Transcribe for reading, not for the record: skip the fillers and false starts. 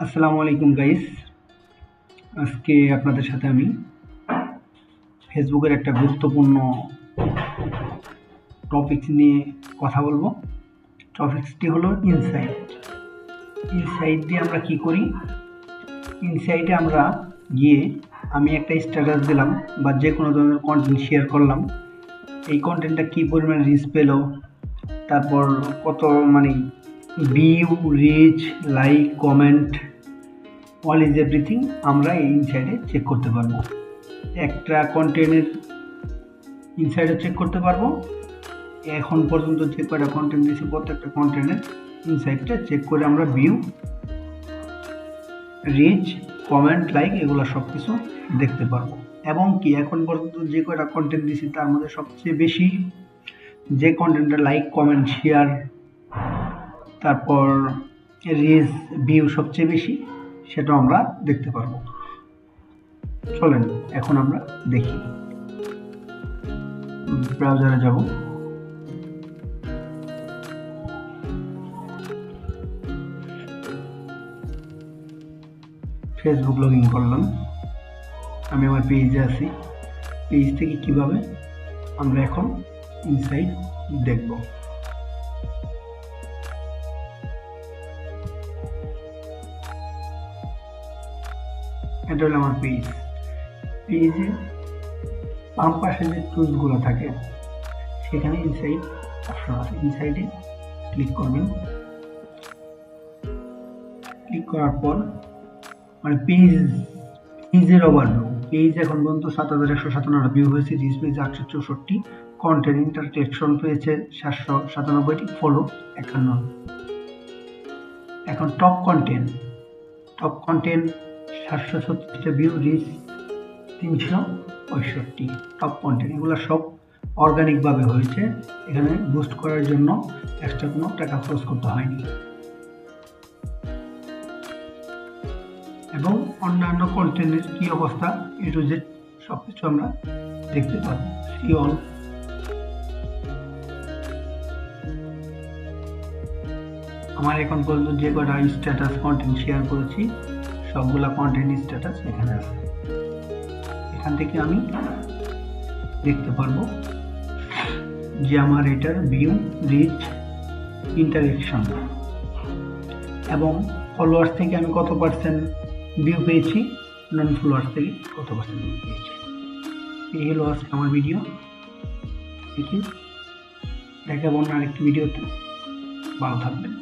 আসসালামু আলাইকুম গাইস। আজকে আপনাদের সাথে আমি ফেসবুকের একটা গুরুত্বপূর্ণ টপিকস নিয়ে কথা বলবো। টপিকসটি হলো ইনসাইট। ইনসাইট দিয়ে আমরা কি করি? ইনসাইটে আমরা গিয়ে আমি একটা স্ট্যাটাস দিলাম বা যে কোনো ধরনের কন্টেন্ট শেয়ার করলাম, এই কন্টেন্টটা কী পরিমাণ রিচ পেল, তারপর কত view, reach, like, comment, all is everything আমরা এই ইনসাইডে চেক করতে পারবো। একটা কন্টেন্টের ইনসাইডে চেক করতে পারবো। এখন পর্যন্ত যে কয়টা কন্টেন্ট দিয়েছি প্রত্যেকটা কন্টেন্টের ইনসাইডটা চেক করে আমরা ভিউ, রিচ, কমেন্ট, লাইক এগুলো সব কিছু দেখতে পারবো। এবং কি এখন পর্যন্ত যে কয়টা কন্টেন্ট দিয়েছি তার মধ্যে সবচেয়ে বেশি যে কন্টেন্টটা লাইক, কমেন্ট, শেয়ার, তারপর রিচ, ভিউ সবচেয়ে বেশি সেটাও আমরা দেখতে পারবো। চলেন এখন আমরা দেখি। ব্রাউজারে যাব, ফেসবুক লগ ইন করলাম, আমি আমার পেজে আছি। পেজ থেকে কিভাবে আমরা এখন ইনসাইট দেখব। এটা হলো আমার পেজ। পেজে বাম পাশে যে টুলসগুলো থাকে সেখানে ইনসাইট অপশন আছে। ইনসাইটে ক্লিক করবেন। ক্লিক করার পর পেজের ওভারভিউ। পেজ এখন পর্যন্ত ৭,১৫৭টা ভিউ হয়েছে, রিচ পেয়েছে ৮৬৪, কন্টেন্ট ইন্টারটেকশন পেয়েছে ৭৯৭টি, ফলো ৫১। এখন টপ কন্টেন্ট ৭৩৬টা ভিউ, রিচ ৩৬৫। টপ কন্টেন্ট এগুলো সব অর্গানিকভাবে হয়েছে, এখানে বুস্ট করার জন্য এক্সট্রা কোনো টাকা খরচ করতে হয়নি। এবং অন্যান্য কন্টেন্টের কি অবস্থা এ টু জেড সব কিছু আমরা দেখতে পাবো। See all. আমার এখন পর্যন্ত যে কটা স্ট্যাটাস কন্টেন্ট শেয়ার করেছি সবগুলা কন্টেন্ট স্ট্যাটাস এখানে আছে। এখান থেকে আমি দেখতে পারবো যে আমার এটার ভিউ, রিচ, ইন্টারেকশন এবং ফলোয়ার্স থেকে আমি কত পার্সেন্ট ভিউ পেয়েছি, নন ফলোয়ার্স থেকে কত পার্সেন্ট ভিউ পেয়েছি। এই হলো আজকে আমার ভিডিও। দেখি দেখাবো না আরেকটি ভিডিওতে। ভালো থাকবেন।